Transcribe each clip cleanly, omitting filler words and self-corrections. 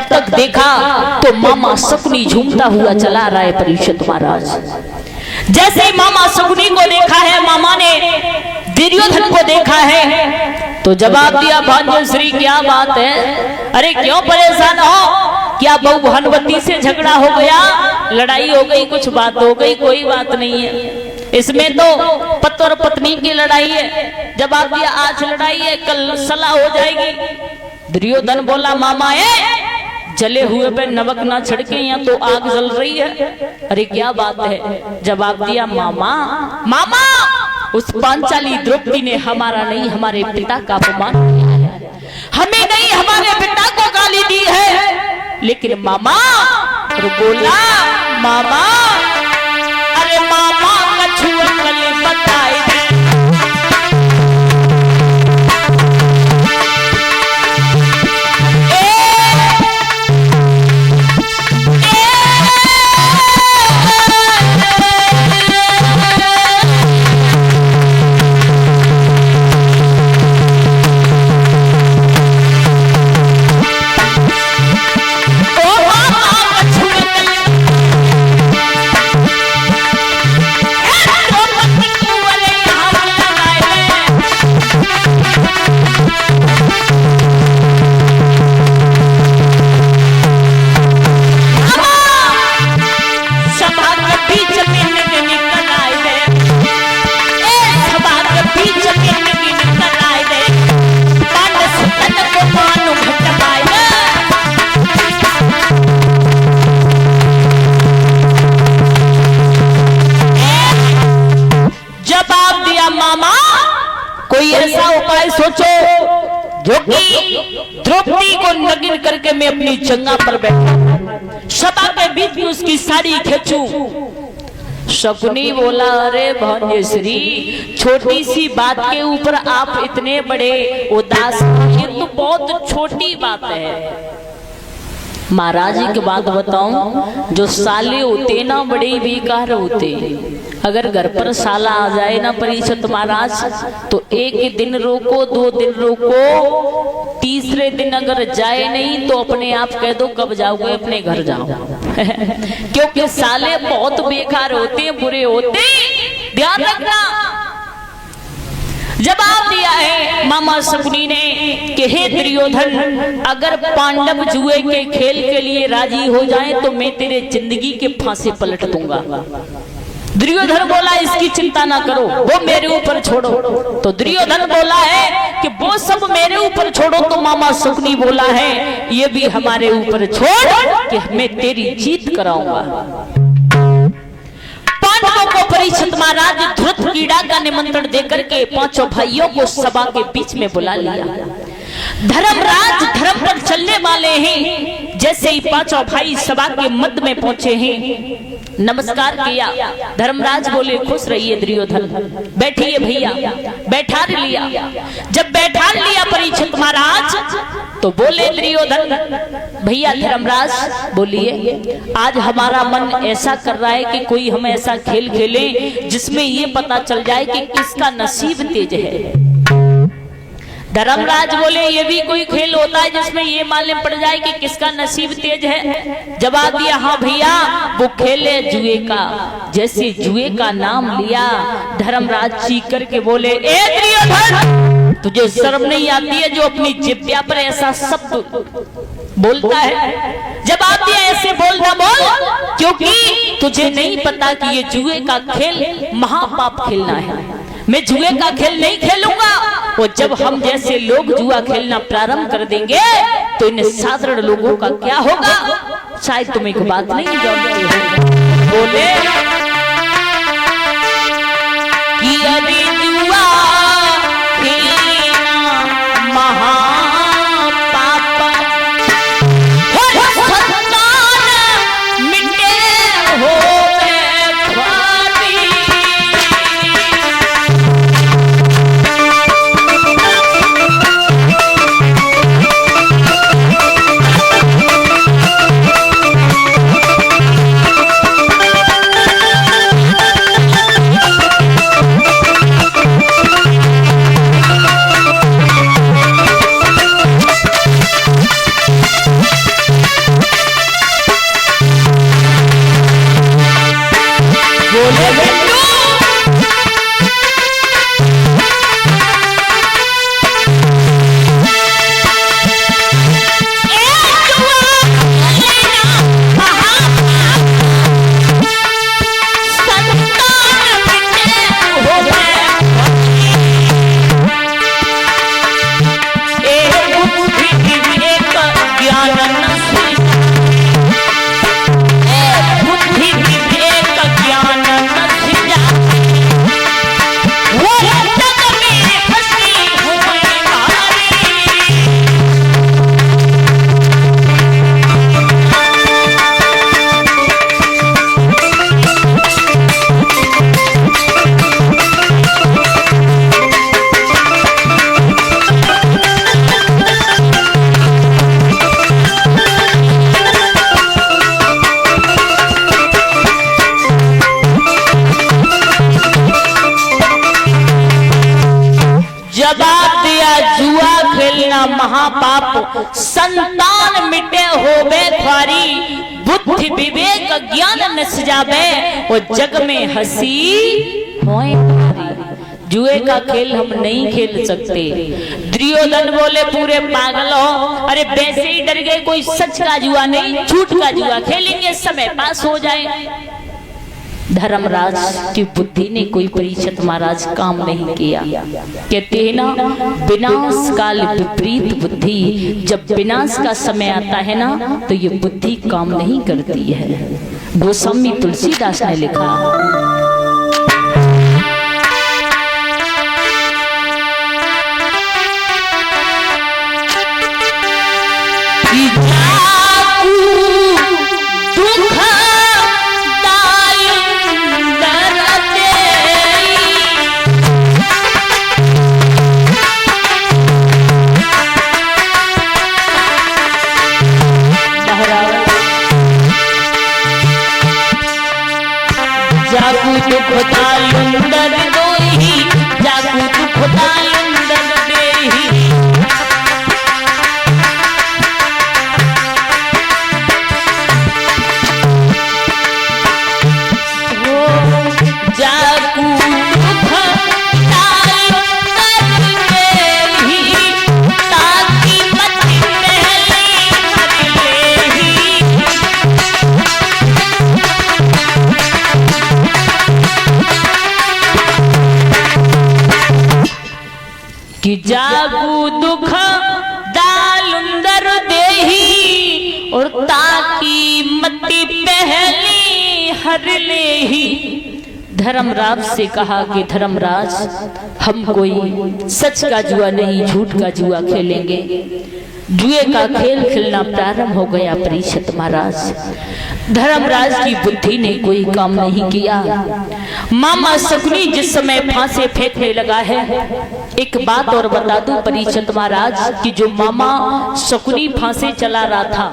तब तक देखा तो मामा शकुनी झूमता हुआ चला रहा है परीक्षित महाराज। जैसे ही मामा शकुनी को देखा है, मामा ने दुर्योधन को देखा है तो जवाब दिया, भानुश्री क्या बात है, अरे क्यों परेशान हो, क्या बहु हनुवती से झगड़ा हो गया, लड़ाई हो गई, कुछ बात हो गई? कोई बात नहीं है, इसमें तो पति और पत्नी की लड़ाई है। जवाब दिया, आज लड़ाई है, कल सलाह हो जाएगी। दुर्योधन बोला, मामा है जले हुए पे नमक ना छिड़के, यहाँ तो आग जल रही है। अरे क्या बात है? जवाब दिया, मामा मामा उस पांचाली द्रौपदी ने हमारा नहीं हमारे पिता का अपमान किया है, हमें नहीं हमारे पिता को गाली दी है। लेकिन मामा बोला, मामा अरे मामा कछुआ कले बताए सोचो जो कि द्रौपदी को नगिन करके मैं अपनी जंगा पर बैठा, सभा के बीच में उसकी साड़ी खींचूं। शकुनी बोला, अरे भानुश्री छोटी सी बात के ऊपर आप इतने बड़े उदास, ये तो बहुत छोटी बात है। महाराज की बात बताऊं, जो साले होते ना बड़े बेकार होते। अगर घर पर साला आ जाए ना परीक्षित महाराज तो एक दिन रोको, 2 दिन रोको, तीसरे दिन अगर जाए नहीं तो अपने आप कह दो कब जाओगे, अपने घर जाओ। क्योंकि साले बहुत बेकार होते, बुरे होते, ध्यान रखना। जवाब दिया है मामा शकुनी ने कि हे दुर्योधन, अगर पांडव जुए के खेल के लिए राजी हो जाए तो मैं तेरे जिंदगी के फांसे पलट दूंगा। दुर्योधन बोला, इसकी चिंता ना करो, वो मेरे ऊपर छोड़ो। तो दुर्योधन बोला है कि वो सब मेरे ऊपर छोड़ो, तो मामा शकुनी बोला है ये भी हमारे ऊपर छोड़ कि मैं तेरी जीत कराऊंगा। पांडवों को परीक्षित महाराज ध्रुत कीड़ा का निमंत्रण देकर के 5 भाइयों को सभा के बीच में बुला लिया। धर्मराज धर्म पर चलने वाले हैं। जैसे ही 5 भाई सभा के मध्य में पहुंचे हैं, नमस्कार किया। धर्मराज बोले, खुश रहिए दुर्योधन, बैठिए भैया। बैठा लिया। जब बैठा लिया परीक्षित महाराज तो बोले दुर्योधन, भैया धर्मराज बोलिए, आज हमारा मन ऐसा कर रहा है कि कोई हम ऐसा खेल खेले जिसमें ये पता चल जाए कि किसका नसीब तेज है। धर्मराज बोले, ये भी कोई खेल होता है जिसमें ये मालूम पड़ जाए कि किसका नसीब तेज है? जवाब दिया, हाँ भैया, वो खेल है जुए का। जैसे जुए का नाम लिया, धर्मराज चीख करके बोले, ए दुर्योधन, तुझे शर्म नहीं आती है जो अपनी जिह्वा पर ऐसा शब्द बोलता है? जवाब दिया, ऐसे बोलना बोल, क्योंकि तुझे नहीं पता कि ये जुए का खेल महापाप खेलना है। मैं जुए का खेल नहीं खेलूंगा। वो जब हम जैसे लोग जुआ खेलना प्रारंभ कर देंगे तो इन साधारण लोगों का क्या होगा? शायद तुम एक बात नहीं जानते हो। बोले कि अभी जुआ खेलना महापाप, संतान मिटे हो महापाप संतान मिटे होबे ख्वारी बुद्धि विवेक ज्ञान नस जाबे और जग में हंसी होए जुए का खेल हम नहीं खेल सकते। दुर्योधन बोले पूरे पागल हो, अरे वैसे ही डर गए, कोई सच का जुआ नहीं झूठ का जुआ खेलेंगे समय पास हो जाए। धर्मराज की बुद्धि ने कोई परीक्षित महाराज काम नहीं किया। कहते हैं ना, विनाश काल विपरीत बुद्धि, जब विनाश का समय आता है ना तो ये बुद्धि काम नहीं करती है। गोस्वामी तुलसीदास ने लिखा, जागू दुख दालुंदर दोही, जागू दुख दालुंदर देही। जागू दुख दालुंदर देही, ताकि मति पहली हर लेही। कि जागू दुख दालुंदर देही और ताकि मति पहली हर लेही। धर्मराज से कहा कि धर्मराज, हम कोई सच का जुआ नहीं झूठ का जुआ खेलेंगे। जुए का खेल खेलना प्रारंभ हो गया। परीक्षित महाराज, धर्मराज की बुद्धि ने कोई काम नहीं किया। मामा शकुनी जिस समय फांसे फेंकने लगा है, एक बात और बता दूं परीक्षित महाराज कि जो मामा शकुनी फांसे चला रहा था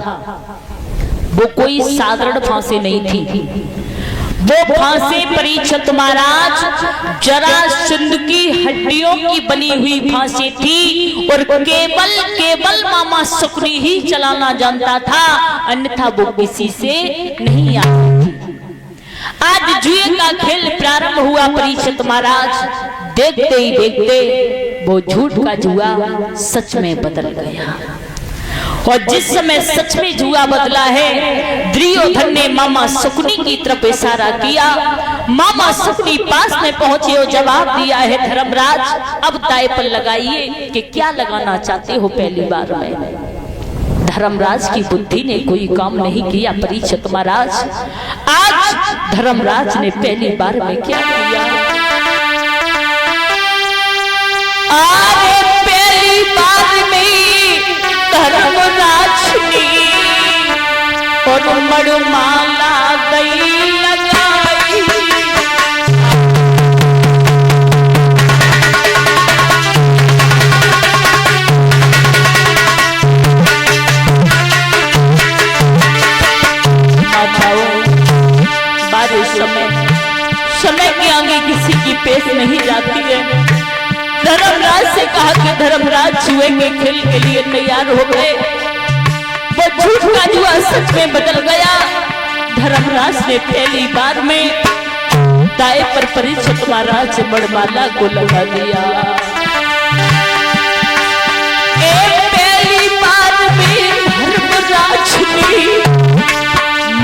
वो कोई साधारण फांसे नहीं थी। वो फांसे परीक्षित महाराज जरासंध की हड्डियों की बनी हुई फांसी थी और केवल मामा शकुनी ही चलाना जानता था, अन्यथा वो किसी से नहीं आती थी। आज जुए का खेल प्रारंभ हुआ। परीक्षित महाराज देखते ही देखते वो झूठ का जुआ सच में बदल गया। और जिस समय सच में जुआ बदला है, दुर्योधन ने मामा शकुनी की तरफ इशारा किया। मामा शकुनी पास में पहुंचे और जवाब दिया है, धर्मराज अब दाय पर लगाइए कि क्या लगाना चाहते हो पहली बार में। धर्मराज की बुद्धि ने कोई काम नहीं किया। परीक्षित महाराज, आज धर्मराज ने पहली बार में क्या किया? पहली बार में धर्मराज ने और मणिमाला गई लगाई। बारिश समय के आगे किसी की पेश नहीं जाती है। धर्मराज से कहा कि धर्मराज जुए के खेल के लिए तैयार हो गए। वो झूठ का जुआ सच में बदल गया। धर्मराज ने पहली बार में दाएं पर परीक्षित महाराज मणिमाला को लगा दिया। पहली बार में धर्मराज ने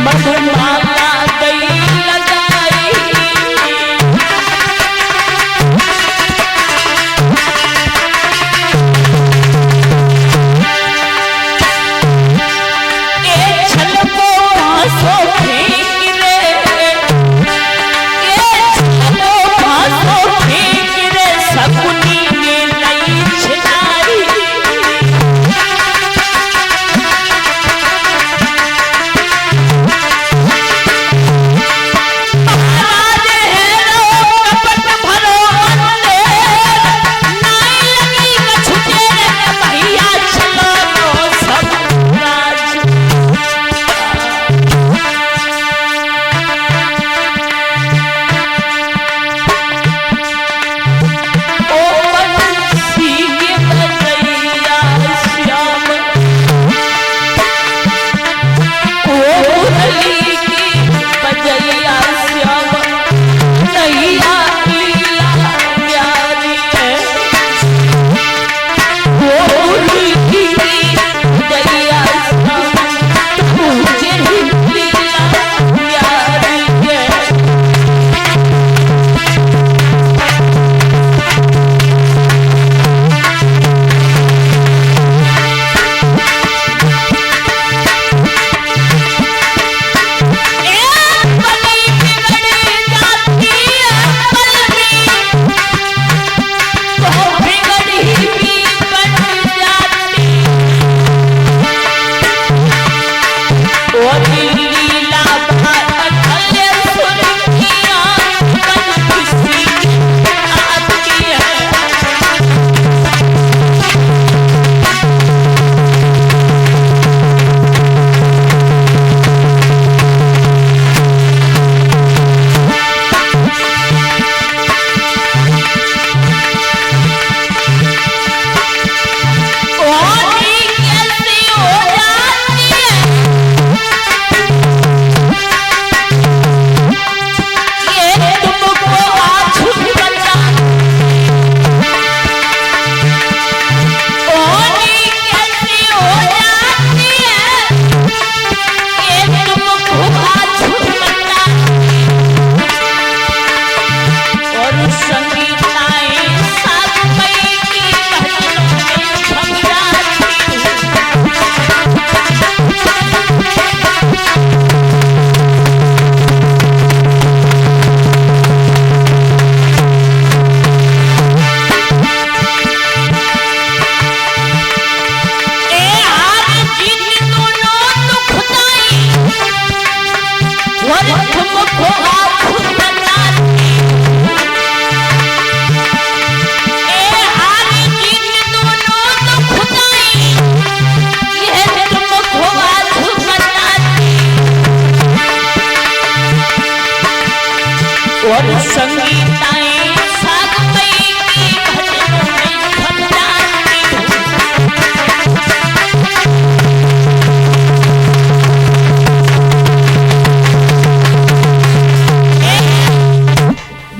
मणिमाला गई लगाई। एक छल को भासो फेंक रे, एक छल को भासो फेंक रे, शकुनी ने नई छिनाई।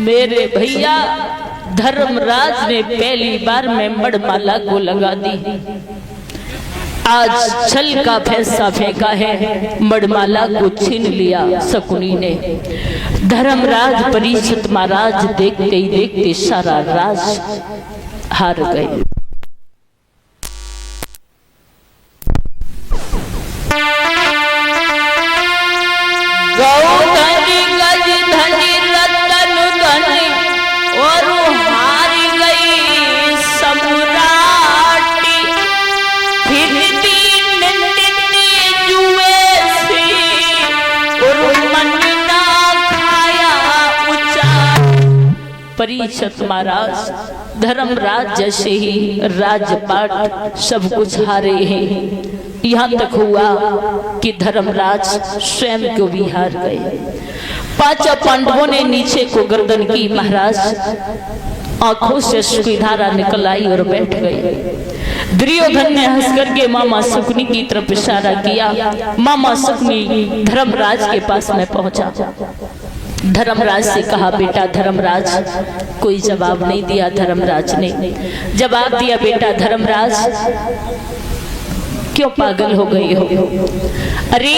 मेरे भैया धर्मराज ने पहली बार में मणिमाला को लगा दी। आज छल का फैसला फेंका है, मणिमाला को छीन लिया शकुनी ने। धर्मराज परीक्षित महाराज देखते ही देखते सारा राज हार गए। परीक्षित महाराज धर्मराज जैसे ही राजपाट सब कुछ हारे हैं। यहाँ तक हुआ कि धर्मराज स्वयं को भी हार गए। पांचों पांडवों ने नीचे को गर्दन की, महाराज आंखों से सुखी धारा निकल आई और बैठ गए। दुर्योधन ने हंस करके मामा शकुनी की तरफ इशारा किया। मामा शकुनी धर्मराज के पास में पहुंचा। धर्मराज से कहा, बेटा धर्मराज। कोई जवाब नहीं दिया। धर्मराज ने जवाब दिया, बेटा धर्मराज क्यों पागल हो गई हो? अरे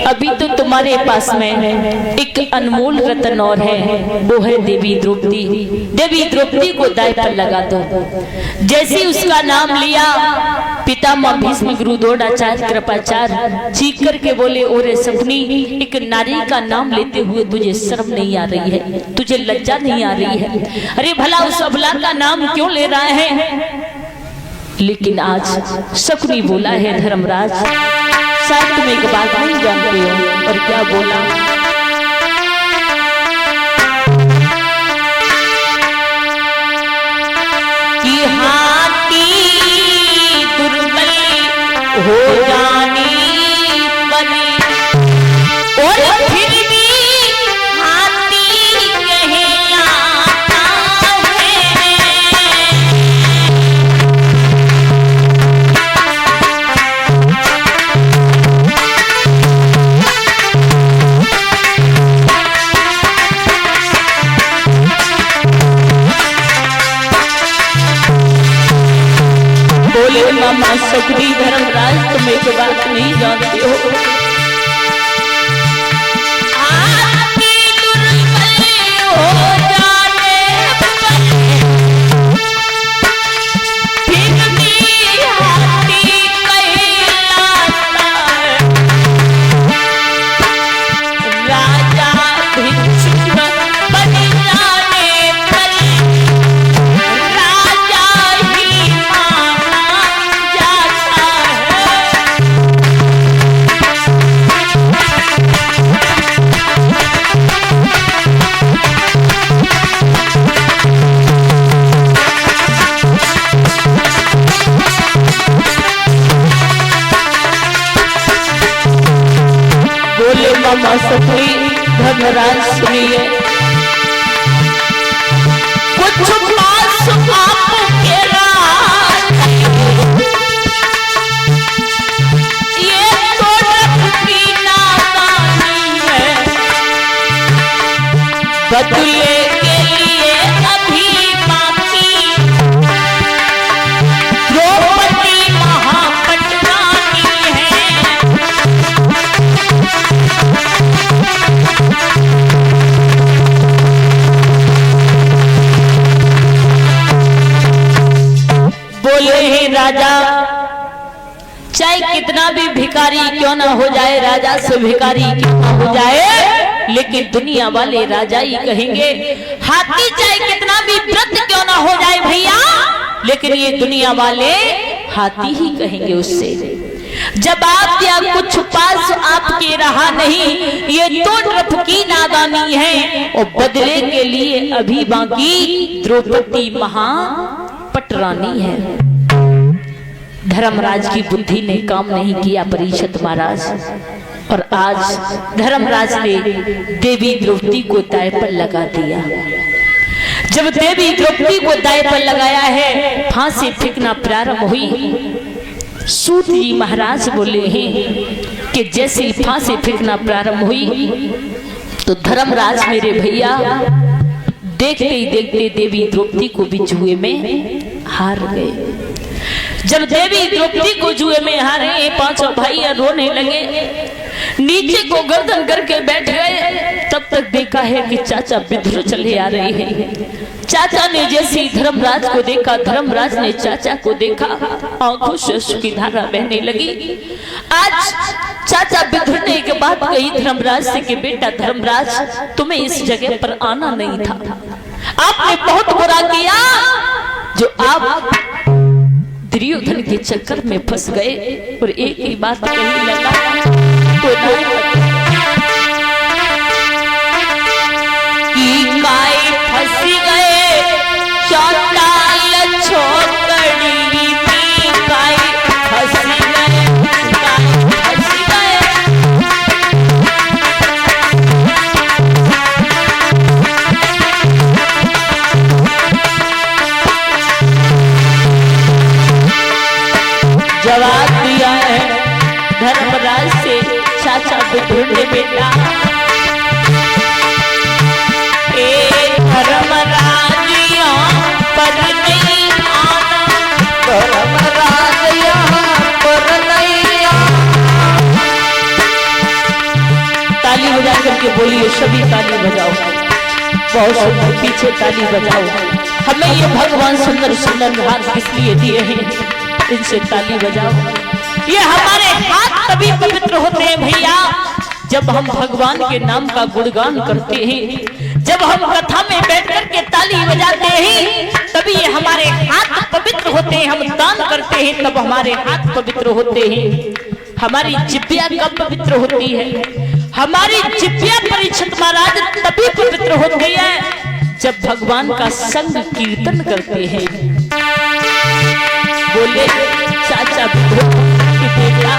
अभी तो तुम्हारे पास में एक अनमोल रत्न और है, वो है देवी द्रौपदी। देवी द्रौपदी को दाएं पर लगा दो। जैसे उसका नाम लिया, पितामह भीष्म गुरु द्रोणाचार्य कृपाचार्य चीख करके बोले, ओरे सपनी, एक नारी का नाम लेते हुए तुझे शर्म नहीं आ रही है? तुझे लज्जा नहीं आ रही है? अरे भला उस अबला का नाम क्यों ले रहा है? लेकिन आज शकुनी बोला है, धर्मराज शायद तुम एक बात नहीं जानते हो। और क्या बोला? कि हाथी दुर्बल हो जानी बनी, और फिर भी हाथी कहलाता है। मामा शकुनी, धर्मराज तुम एक बात नहीं जानते हो। हाथी दुर्बल हो जाने फिर भी हाथी कहलाता है। राजा भिक्षुक बन जाने पर राजा ही माना जाता है। बोले मामा शकुनी, धर्मराज सुनिए, कुछ पास आपके राज, ये तो रखी नादानी है। बदले के लिए अभी बाकी द्रौपदी महापटरानी है। बोले हे राजा, चाहे कितना भी भिखारी क्यों ना हो जाए, राजा से भिखारी क्यों ना हो जाए, लेकिन दुनिया वाले राजा ही कहेंगे। हाथी चाहे कितना भी वृद्ध क्यों ना हो जाए भैया, लेकिन ये दुनिया वाले हाथी ही कहेंगे उससे। जब आप या कुछ पास आपके रहा नहीं, ये तो रफ की नादानी है। और बदले के लिए अभी बाकी द्रौपदी महापटरानी है। धर्मराज की बुद्धि ने काम नहीं किया परीक्षित महाराज, और आज धर्मराज ने देवी द्रौपदी को दाएं पर लगा दिया। जब देवी द्रौपदी को दाएं पर लगाया है, फांसी फेंकना प्रारंभ हुई। सूत जी महाराज बोले हैं कि जैसे फांसी फेंकना प्रारंभ हुई तो धर्मराज मेरे भैया देखते ही देखते देवी द्रौपदी को भी जुए में हार गए। जब देवी द्रौपदी को जुए में हारे, पांचों भाई रोने लगे, नीचे को गर्दन करके बैठ गए। तब तक देखा है कि चाचा विदुर चले आ रहे हैं। चाचा ने जैसे धर्मराज को देखा, धर्मराज ने चाचा को देखा, आंखों से अश्रु की धारा बहने लगी। आज चाचा विदुर ने एक बात कही धर्मराज से कि बेटा धर्मराज, तुम्हें इस जगह पर आना नहीं था, आपने बहुत बुरा किया जो आप दुर्योधन के चक्कर में फंस गए। और एक ही बात कही लगा तो कि गाय फंस गए चौताल छोकड़ी में, गाय फंस गए, गाय फंस गए। जवाब दिया है धर्मराज से चाचा विदुर ने, बेटा करके बोलिए सभी ताली बजाओ, बहुत सुंदर पीछे ताली बजाओ। हमें ये भगवान सुंदर सुंदर हाथ किस लिए दिए हैं, इनसे ताली बजाओ। ये हमारे हाथ तभी पवित्र होते हैं भैया जब हम भगवान के नाम का गुणगान करते हैं, जब हम कथा में बैठकर के ताली बजाते हैं तभी ये हमारे हाथ पवित्र होते हैं। हम दान करते हैं तब हमारे हाथ पवित्र होते हैं। हमारी जिब्बिया कब पवित्र होती है? हमारी जिब्बिया परीक्षित महाराज तभी पवित्र होती है जब भगवान का संग कीर्तन करते हैं। बोले चाचा की बेटा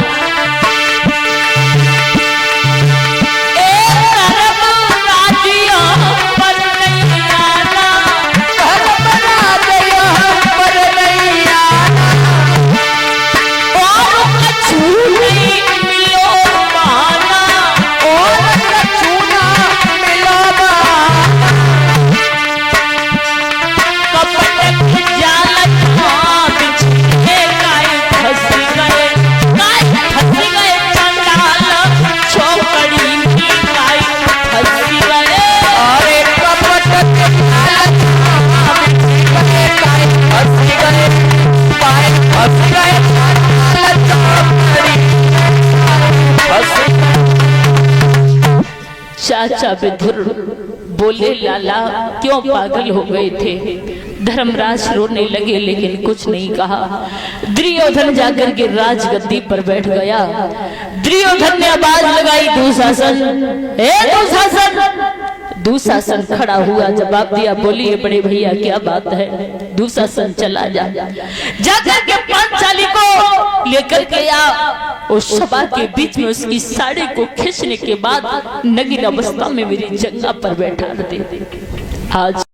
चाचा विधुर बोले लाला क्यों पागल हो गए थे? धर्मराज रोने लगे लेकिन कुछ नहीं कहा। दुर्योधन जाकर के राजगद्दी पर बैठ गया। दुर्योधन ने आवाज लगाई दुशासन, हे दुशासन। दुशासन खड़ा हुआ, जवाब दिया, बोलिए बड़े भैया क्या बात है? दुशासन चला जाकर के पांचाली को लेकर के आ, उस सभा के बीच में उसकी साड़ी को खींचने के बाद नग्न अवस्था में मेरी जंगा पर बैठा दे। आज